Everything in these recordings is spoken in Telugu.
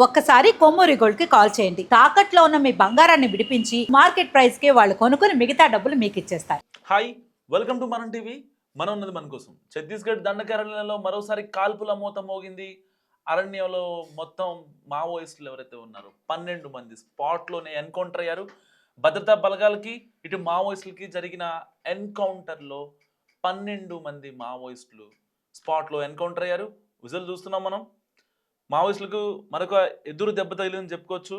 ఒక్కసారి కొమ్మూరి గోల్డ్ కి కాల్ చేయండి. తాకట్లో ఉన్న మీ బంగారాన్ని విడిపించి మార్కెట్ ప్రైస్ కి వాళ్ళు కొనుక్కుని మిగతా డబ్బులు మీకు ఇచ్చేస్తారు. హాయ్, వెల్కమ్ టు మనం టీవీ. మనం ఉన్నది మన కోసం. ఛత్తీస్గఢ్ దండకారణ్యంలో మరోసారి కాల్పుల మూత మోగింది. అరణ్యంలో మొత్తం మావోయిస్టులు ఎవరైతే ఉన్నారో 12 మంది స్పాట్లోనే ఎన్కౌంటర్ అయ్యారు. భద్రతా బలగాలకి ఇటు మావోయిస్టులకి జరిగిన ఎన్కౌంటర్లో 12 మంది మావోయిస్టులు స్పాట్లో ఎన్కౌంటర్ అయ్యారు. విజువల్ చూస్తున్నాం మనం. మావోయిస్టులకు మరొక ఎదురు దెబ్బ తగిలిందని చెప్పుకోవచ్చు.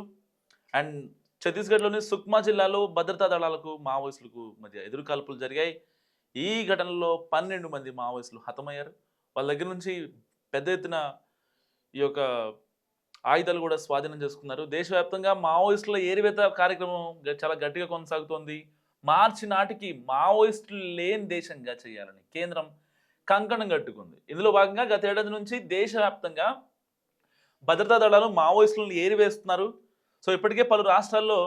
అండ్ ఛత్తీస్గఢ్లోని సుక్మా జిల్లాలో భద్రతా దళాలకు మావోయిస్టులకు మధ్య ఎదురు కాల్పులు జరిగాయి. ఈ ఘటనలో 12 మంది మావోయిస్టులు హతమయ్యారు. వాళ్ళ దగ్గర నుంచి పెద్ద ఎత్తున ఈ యొక్క ఆయుధాలు కూడా స్వాధీనం చేసుకున్నారు. దేశవ్యాప్తంగా మావోయిస్టుల ఏరివేత కార్యక్రమం చాలా గట్టిగా కొనసాగుతోంది. మార్చి నాటికి మావోయిస్టులు లేని దేశంగా చేయాలని కేంద్రం కంకణం కట్టుకుంది. ఇందులో భాగంగా గత ఏడాది నుంచి దేశవ్యాప్తంగా భద్రతా దళాలు మావోయిస్టులను ఏరివేస్తున్నారు. సో ఇప్పటికే పలు రాష్ట్రాల్లో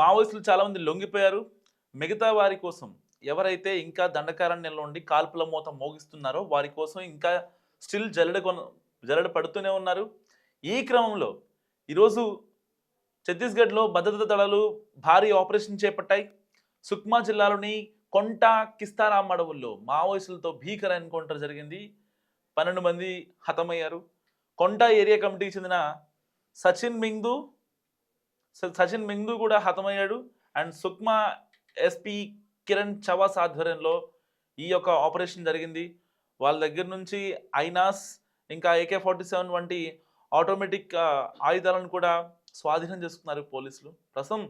మావోయిస్టులు చాలామంది లొంగిపోయారు. మిగతా వారి కోసం ఎవరైతే ఇంకా దండకారణ్యంలో ఉండి కాల్పుల మూత మోగిస్తున్నారో వారి కోసం ఇంకా స్టిల్ జల్లెడ పడుతూనే ఉన్నారు. ఈ క్రమంలో ఈరోజు ఛత్తీస్గఢ్లో భద్రతా దళాలు భారీ ఆపరేషన్ చేపట్టాయి. సుక్మా జిల్లాలోని కొంటా కిస్తారాం అడవుల్లో మావోయిస్టులతో భీకర ఎన్కౌంటర్ జరిగింది. 12 మంది హతమయ్యారు. కొంటా ఏరియా కమిటీకి చెందిన సచిన్ మింగ్దు కూడా హతమయ్యాడు. అండ్ సుక్మా ఎస్పీ కిరణ్ చవాస్ ఆధ్వర్యంలో ఈ యొక్క ఆపరేషన్ జరిగింది. వాళ్ళ దగ్గర నుంచి ఐనాస్ ఇంకా AK-47 వంటి ఆటోమేటిక్ ఆయుధాలను కూడా స్వాధీనం చేసుకున్నారు పోలీసులు. ప్రస్తుతం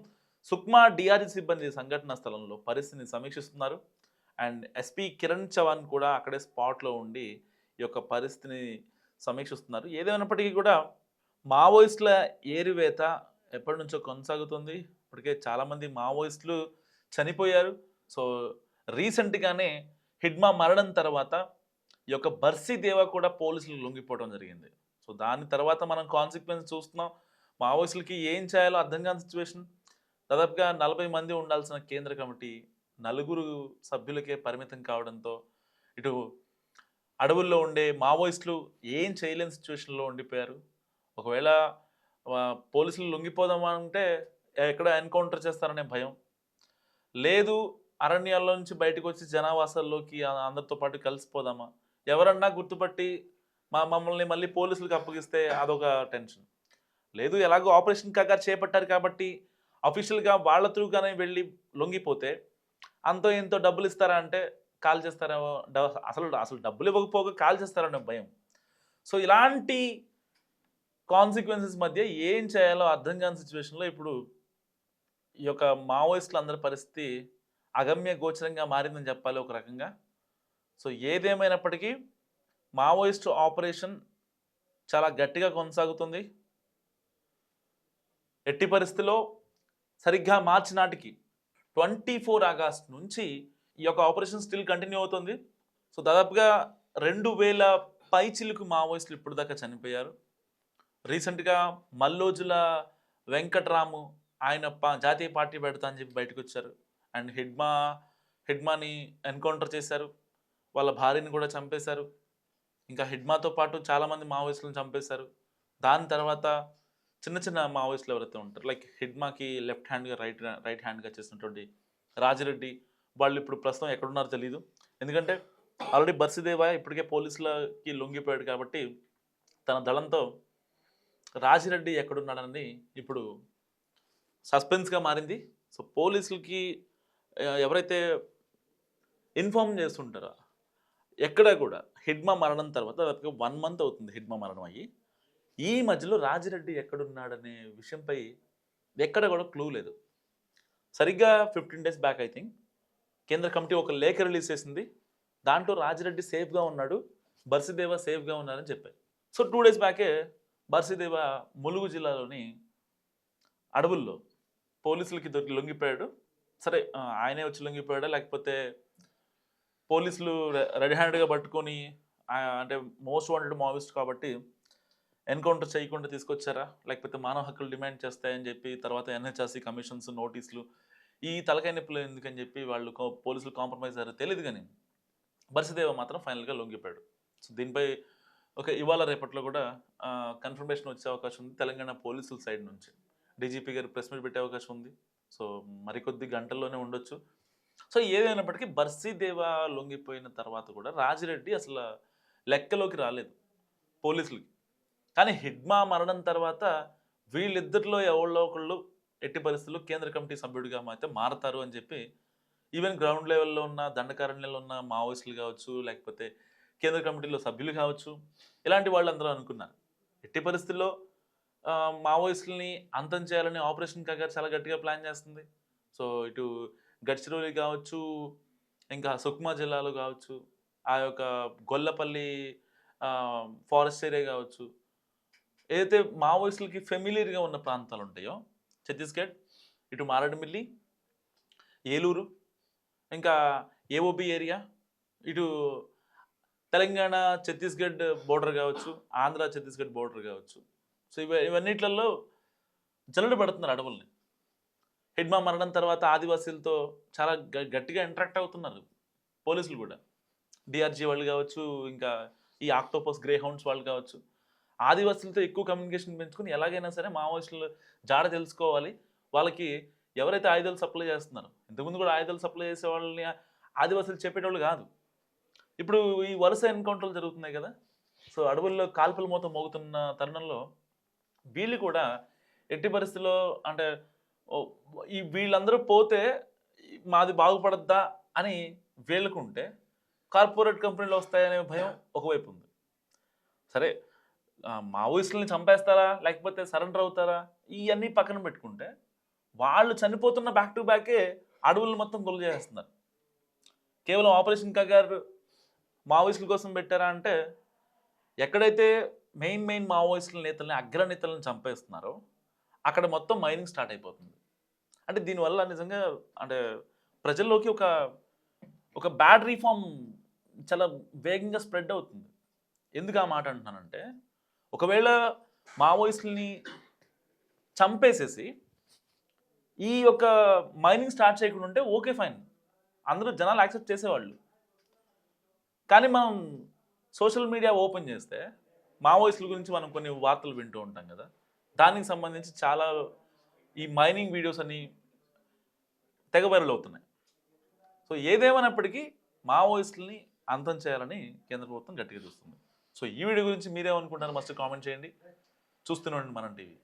సుక్మా DRG సిబ్బంది సంఘటనా స్థలంలో పరిస్థితిని సమీక్షిస్తున్నారు. అండ్ ఎస్పీ కిరణ్ చవాన్ కూడా అక్కడే స్పాట్లో ఉండి ఈ యొక్క పరిస్థితిని సమీక్షిస్తున్నారు. ఏదేమైనప్పటికీ కూడా మావోయిస్టుల ఏరివేత ఎప్పటి నుంచో కొనసాగుతుంది. ఇప్పటికే చాలామంది మావోయిస్టులు చనిపోయారు. సో రీసెంట్గానే హిడ్మా మరణం తర్వాత ఈ యొక్క బర్సీ దేవా కూడా పోలీసులు లొంగిపోవడం జరిగింది. సో దాని తర్వాత మనం కాన్సిక్వెన్స్ చూస్తున్నాం. మావోయిస్టులకి ఏం చేయాలో అర్థం కాని సిచ్యువేషన్. దాదాపుగా 40 మంది ఉండాల్సిన కేంద్ర కమిటీ 4 సభ్యులకే పరిమితం కావడంతో ఇటు అడవుల్లో ఉండే మావోయిస్టులు ఏం చేయలేని సిచ్యువేషన్లో ఉండిపోయారు. ఒకవేళ పోలీసులు లొంగిపోదామా అంటే ఎక్కడ ఎన్కౌంటర్ చేస్తారనే భయం లేదు. అరణ్యాల్లో నుంచి బయటకు వచ్చి జనావాసాల్లోకి అందరితో పాటు కలిసిపోదామా, ఎవరన్నా గుర్తుపట్టి మమ్మల్ని మళ్ళీ పోలీసులకు అప్పగిస్తే అదొక టెన్షన్ లేదు. ఎలాగో ఆపరేషన్ కాగా చేపట్టారు కాబట్టి అఫీషియల్గా వాళ్ళ త్రూగానే వెళ్ళి లొంగిపోతే అంతో ఎంతో డబ్బులు ఇస్తారా అంటే కాల్ చేస్తారేమో, అసలు డబ్బులు ఇవ్వకపోగా కాల్ చేస్తారనే భయం. సో ఇలాంటి కాన్సిక్వెన్సెస్ మధ్య ఏం చేయాలో అర్థం కాని సిచ్యువేషన్లో ఇప్పుడు ఈ యొక్క మావోయిస్టులు అందరి పరిస్థితి అగమ్య గోచరంగా మారిందని చెప్పాలి ఒక రకంగా. సో ఏదేమైనప్పటికీ మావోయిస్టు ఆపరేషన్ చాలా గట్టిగా కొనసాగుతుంది. ఎట్టి పరిస్థితిలో సరిగ్గా మార్చి నాటికి 24 ఆగస్టు నుంచి ఈ యొక్క ఆపరేషన్ స్టిల్ కంటిన్యూ అవుతుంది. సో దాదాపుగా 2000 పైచిలుకు మావోయిస్టులు ఇప్పుడు దాకా చనిపోయారు. రీసెంట్గా మల్లోజుల వెంకట్రాము ఆయన జాతీయ పార్టీ పెడతా అని చెప్పి బయటకు వచ్చారు. అండ్ హిడ్మాని ఎన్కౌంటర్ చేశారు. వాళ్ళ భార్యని కూడా చంపేశారు. ఇంకా హిడ్మాతో పాటు చాలామంది మావోయిస్టులను చంపేశారు. దాని తర్వాత చిన్న చిన్న మావోయిస్టులు ఎవరైతే ఉంటారు, లైక్ హిడ్మాకి లెఫ్ట్ హ్యాండ్గా రైట్ హ్యాండ్గా చేసినటువంటి రాజిరెడ్డి, వాళ్ళు ఇప్పుడు ప్రస్తుతం ఎక్కడున్నారో తెలియదు. ఎందుకంటే ఆల్రెడీ బర్సిదేవా ఇప్పటికే పోలీసులకి లొంగిపోయాడు కాబట్టి తన దళంతో రాజిరెడ్డి ఎక్కడున్నాడని ఇప్పుడు సస్పెన్స్గా మారింది. సో పోలీసులకి ఎవరైతే ఇన్ఫార్మ్ చేస్తుంటారో ఎక్కడ కూడా హిడ్మా మరణం తర్వాత దాదాపుగా 1 మంత్ అవుతుంది హిడ్మా మరణం అయ్యి. ఈ మధ్యలో రాజిరెడ్డి ఎక్కడున్నాడనే విషయంపై ఎక్కడ కూడా క్లూ లేదు. సరిగ్గా 15 డేస్ బ్యాక్ ఐ థింక్ కేంద్ర కమిటీ ఒక లేఖ రిలీజ్ చేసింది. దాంట్లో రాజిరెడ్డి సేఫ్గా ఉన్నాడు, బర్సిదేవా సేఫ్గా ఉన్నారని చెప్పారు. సో 2 డేస్ బ్యాకే బర్సిదేవా ములుగు జిల్లాలోని అడవుల్లో పోలీసులకి లొంగిపోయాడు. సరే ఆయనే వచ్చి లొంగిపోయాడా లేకపోతే పోలీసులు రెడీ హ్యాండ్గా పట్టుకొని, అంటే మోస్ట్ వాంటెడ్ మావోయిస్ట్ కాబట్టి ఎన్కౌంటర్ చేయకుండా తీసుకొచ్చారా, లేకపోతే మానవ హక్కులు డిమాండ్ చేస్తాయని చెప్పి తర్వాత NHRC కమిషన్స్ నోటీసులు ఈ తలకాయ నొప్పులు ఎందుకని చెప్పి వాళ్ళు పోలీసులు కాంప్రమైజ్ అయ్యారో తెలియదు. కానీ బర్సిదేవా మాత్రం ఫైనల్గా లొంగిపోయాడు. సో దీనిపై ఓకే. ఇవాళ రేపట్లో కూడా కన్ఫర్మేషన్ వచ్చే అవకాశం ఉంది తెలంగాణ పోలీసుల సైడ్ నుంచి. డీజీపీ గారు ప్రెస్ మీట్ పెట్టే అవకాశం ఉంది. సో, మరికొద్ది గంటల్లోనే ఉండొచ్చు. సో, ఏదైనప్పటికీ బర్సీదేవా లొంగిపోయిన తర్వాత కూడా రాజిరెడ్డి అసల లెక్కలోకి రాలేదు పోలీసులకి. కానీ హిడ్మా మరణం తర్వాత వీళ్ళిద్దరిలో ఎవళ్ళో ఒకళ్ళు ఎట్టి పరిస్థితుల్లో కేంద్ర కమిటీ సభ్యుడిగా అయితే మారతారు అని చెప్పి ఈవెన్ గ్రౌండ్ లెవెల్‌లో ఉన్న దండకారణ్యంలో ఉన్న మావోయిస్టులు కావచ్చు, లేకపోతే కేంద్ర కమిటీలో సభ్యులు కావచ్చు, ఇలాంటి వాళ్ళందరూ అనుకున్నారు. ఎట్టి పరిస్థితుల్లో మావోయిస్టులని అంతం చేయాలని ఆపరేషన్ కగారు చాలా గట్టిగా ప్లాన్ చేస్తుంది. సో, ఇటు గడ్చిరోలి కావచ్చు, ఇంకా సుక్మా జిల్లాలో కావచ్చు, ఆ యొక్క గొల్లపల్లి ఫారెస్ట్ ఏరియా కావచ్చు, ఏదైతే మావోయిస్టులకి ఫెమిలియర్‌గా ఉన్న ప్రాంతాలు ఉంటాయో ఛత్తీస్‌గఢ్, ఇటు మారేడుమిల్లి, ఏలూరు, ఇంకా ఏఓబీ ఏరియా, ఇటు తెలంగాణ ఛత్తీస్‌గఢ్ బోర్డర్ కావచ్చు, ఆంధ్ర ఛత్తీస్‌గఢ్ బోర్డర్ కావచ్చు. సో, ఇవన్నిట్లలో జల్లెడ పడుతున్నారు అడవుల్ని. హిడ్మా మరణం తర్వాత ఆదివాసీలతో చాలా గట్టిగా ఇంటరాక్ట్ అవుతున్నారు పోలీసులు కూడా. డిఆర్జీ వాళ్ళు కావచ్చు, ఇంకా ఈ ఆక్టోపస్ గ్రే హౌండ్స్ వాళ్ళు కావచ్చు, ఆదివాసీలతో ఎక్కువ కమ్యూనికేషన్ పెంచుకొని ఎలాగైనా సరే మావోయిస్టులు జాడ తెలుసుకోవాలి. వాళ్ళకి ఎవరైతే ఆయుధాలు సప్లై చేస్తున్నారో, ఇంతకుముందు కూడా ఆయుధాలు సప్లై చేసే వాళ్ళని ఆదివాసీలు చెప్పేటోళ్ళు కాదు. ఇప్పుడు ఈ వరుస ఎన్కౌంటర్లు జరుగుతున్నాయి కదా. సో, అడవుల్లో కాల్పుల మోత మోగుతున్న తరుణంలో వీళ్ళు కూడా ఎట్టి పరిస్థితుల్లో అంటే ఈ వీళ్ళందరూ పోతే మాది బాగుపడద్దా అని వీళ్ళకుంటే కార్పొరేట్ కంపెనీలు వస్తాయనే భయం ఒకవైపు ఉంది. సరే, మావోయిస్టులని చంపేస్తారా లేకపోతే సరెండర్ అవుతారా ఇవన్నీ పక్కన పెట్టుకుంటే వాళ్ళు చనిపోతున్న బ్యాక్ టు బ్యాకే అడవులను మొత్తం గొల్లు చేస్తున్నారు. కేవలం ఆపరేషన్ కగారు మావోయిస్టుల కోసం పెట్టారా అంటే ఎక్కడైతే మెయిన్ మావోయిస్టుల నేతల్ని అగ్రనేతలను చంపేస్తున్నారో అక్కడ మొత్తం మైనింగ్ స్టార్ట్ అయిపోతుంది. అంటే దీనివల్ల నిజంగా అంటే ప్రజల్లోకి ఒక బ్యాడ్ రీఫార్మ్ చాలా వేగంగా స్ప్రెడ్ అవుతుంది. ఎందుకు ఆ మాట అంటున్నానంటే ఒకవేళ మావోయిస్టులని చంపేసేసి ఈ యొక్క మైనింగ్ స్టార్ట్ చేయకుండా ఉంటే ఓకే ఫైన్, అందరూ జనాలు యాక్సెప్ట్ చేసేవాళ్ళు. కానీ మనం సోషల్ మీడియా ఓపెన్ చేస్తే మావోయిస్టుల గురించి మనం కొన్ని వార్తలు వింటూ ఉంటాం కదా. దానికి సంబంధించి చాలా ఈ మైనింగ్ వీడియోస్ అని తెగ వైరల్ అవుతున్నాయి. సో, ఏదేమైనప్పటికీ మావోయిస్టులని అంతం చేయాలని కేంద్ర ప్రభుత్వం గట్టిగా చూస్తుంది. సో, ఈ వీడియో గురించి మీరేమనుకుంటారో మస్ట్ కామెంట్ చేయండి. చూస్తూనే ఉండండి మనం టీవీ.